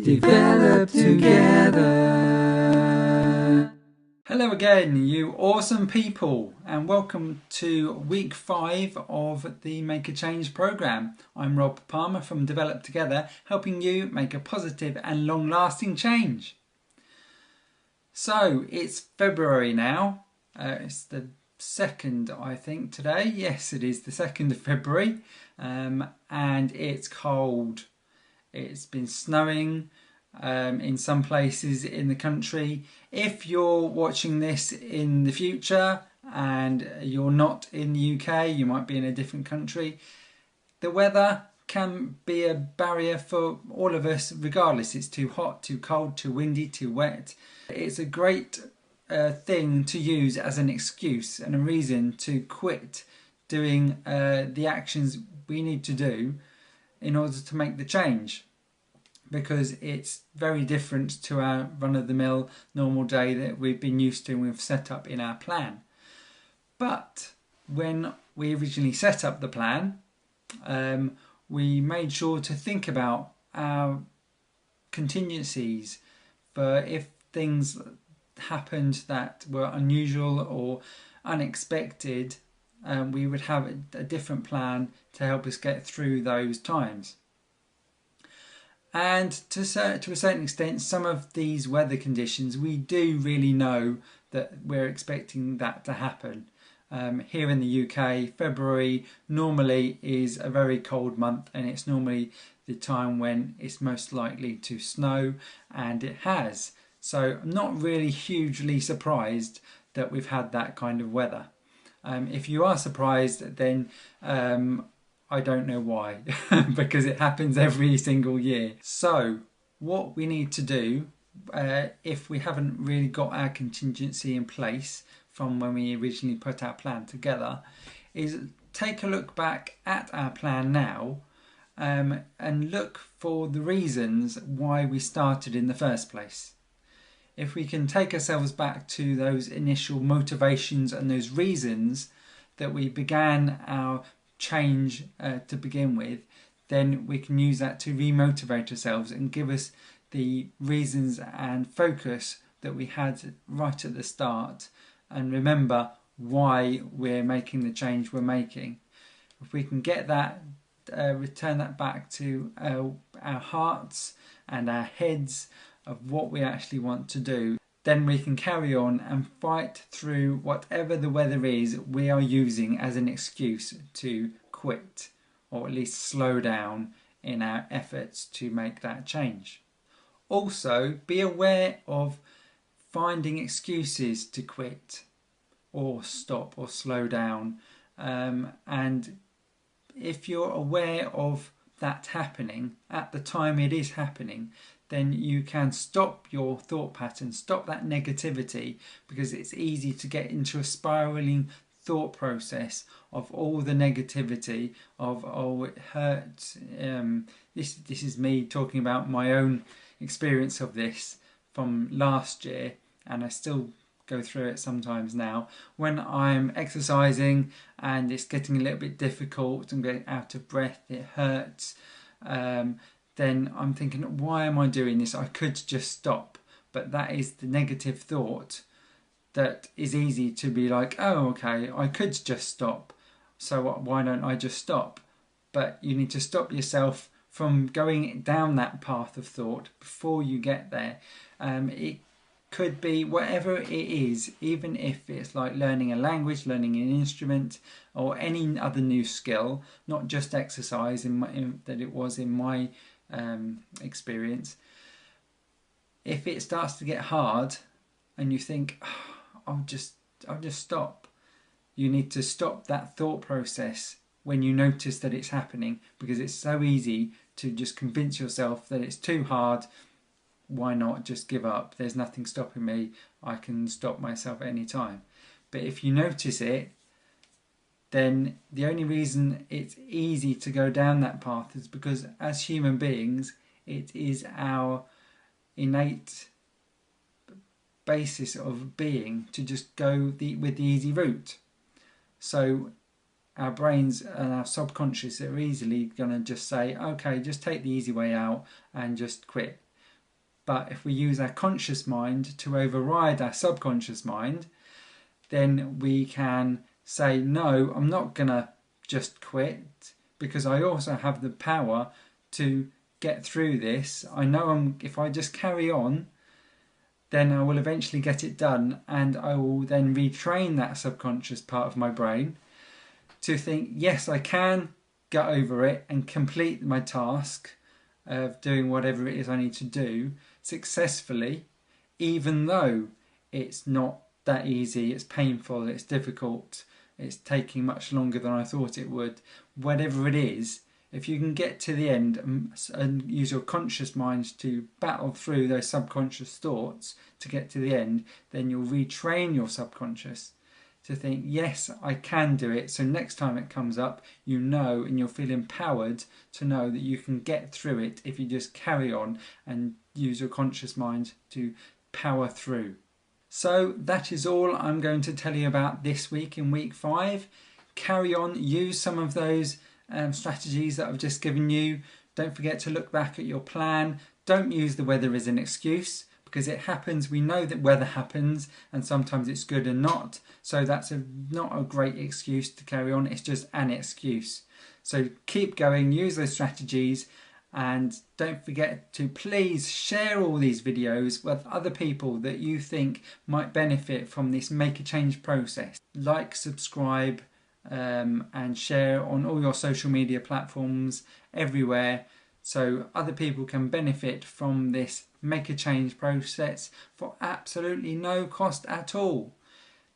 develop together. Hello again, you awesome people, and welcome to week 5 of the Make a Change programme. I'm Rob Palmer from Develop Together, helping you make a positive and long-lasting change. So it's February now. It's the 2nd, I think, today. Yes, it is the 2nd of February, and it's cold. It's been snowing in some places in the country. If you're watching this in the future and you're not in the UK, you might be in a different country, the weather can be a barrier for all of us regardless. It's too hot, too cold, too windy, too wet. It's a great thing to use as an excuse and a reason to quit doing the actions we need to do in order to make the change, because it's very different to our run-of-the-mill normal day that we've been used to and we've set up in our plan. But when we originally set up the plan, we made sure to think about our contingencies for if things happened that were unusual or unexpected. We would have a different plan to help us get through those times. And to a certain extent, some of these weather conditions, we do really know that we're expecting that to happen. Here in the UK, February normally is a very cold month, and it's normally the time when it's most likely to snow, and it has. So I'm not really hugely surprised that we've had that kind of weather. If you are surprised, then I don't know why, because it happens every single year. So what we need to do, if we haven't really got our contingency in place from when we originally put our plan together, is take a look back at our plan now and look for the reasons why we started in the first place. If we can take ourselves back to those initial motivations and those reasons that we began our change to begin with, then we can use that to remotivate ourselves and give us the reasons and focus that we had right at the start, and remember why we're making the change we're making. If we can get that, return that back to our hearts and our heads of what we actually want to do, then we can carry on and fight through whatever the weather is we are using as an excuse to quit, or at least slow down in our efforts to make that change. Also, be aware of finding excuses to quit or stop or slow down, and if you're aware of that happening at the time it is happening, then you can stop your thought pattern, stop that negativity, because it's easy to get into a spiraling thought process of all the negativity of, oh, it hurts. This is me talking about my own experience of this from last year, and I still go through it sometimes now. When I'm exercising and it's getting a little bit difficult, I'm getting out of breath, it hurts, then I'm thinking, why am I doing this? I could just stop. But that is the negative thought that is easy to be like, oh, okay, I could just stop. So why don't I just stop? But you need to stop yourself from going down that path of thought before you get there. It could be whatever it is, even if it's like learning a language, learning an instrument, or any other new skill, not just exercise that it was in my experience. If it starts to get hard and you think, oh, I'll just stop, you need to stop that thought process when you notice that it's happening, because it's so easy to just convince yourself that it's too hard. Why not just give up? There's nothing stopping me. I can stop myself at any time. But if you notice it, then the only reason it's easy to go down that path is because as human beings, it is our innate basis of being to just go with the easy route. So our brains and our subconscious are easily going to just say, okay, just take the easy way out and just quit. But if we use our conscious mind to override our subconscious mind, then we can say, no, I'm not going to just quit, because I also have the power to get through this. I know if I just carry on, then I will eventually get it done, and I will then retrain that subconscious part of my brain to think, yes, I can get over it and complete my task of doing whatever it is I need to do successfully, even though it's not that easy, it's painful, it's difficult, it's taking much longer than I thought it would. Whatever it is, if you can get to the end and use your conscious mind to battle through those subconscious thoughts to get to the end, then you'll retrain your subconscious to think, yes, I can do it. So next time it comes up, you know, and you'll feel empowered to know that you can get through it if you just carry on and use your conscious mind to power through. So that is all I'm going to tell you about this week in week 5. Carry on, use some of those strategies that I've just given you. Don't forget to look back at your plan. Don't use the weather as an excuse, because it happens. We know that weather happens, and sometimes it's good and not. So that's not a great excuse to carry on. It's just an excuse. So keep going, use those strategies, and don't forget to please share all these videos with other people that you think might benefit from this make a change process. Like, subscribe, and share on all your social media platforms everywhere, so other people can benefit from this make a change process for absolutely no cost at all.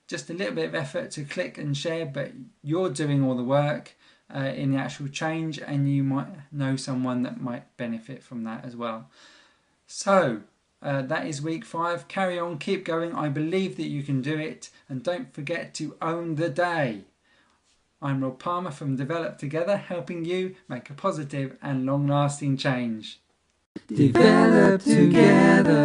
Just a little bit of effort to click and share, but you're doing all the work in the actual change, and you might know someone that might benefit from that as well. So that is week 5. Carry on, keep going. I believe that you can do it, and don't forget to own the day. I'm Rob Palmer from Develop Together, helping you make a positive and long-lasting change. Develop together.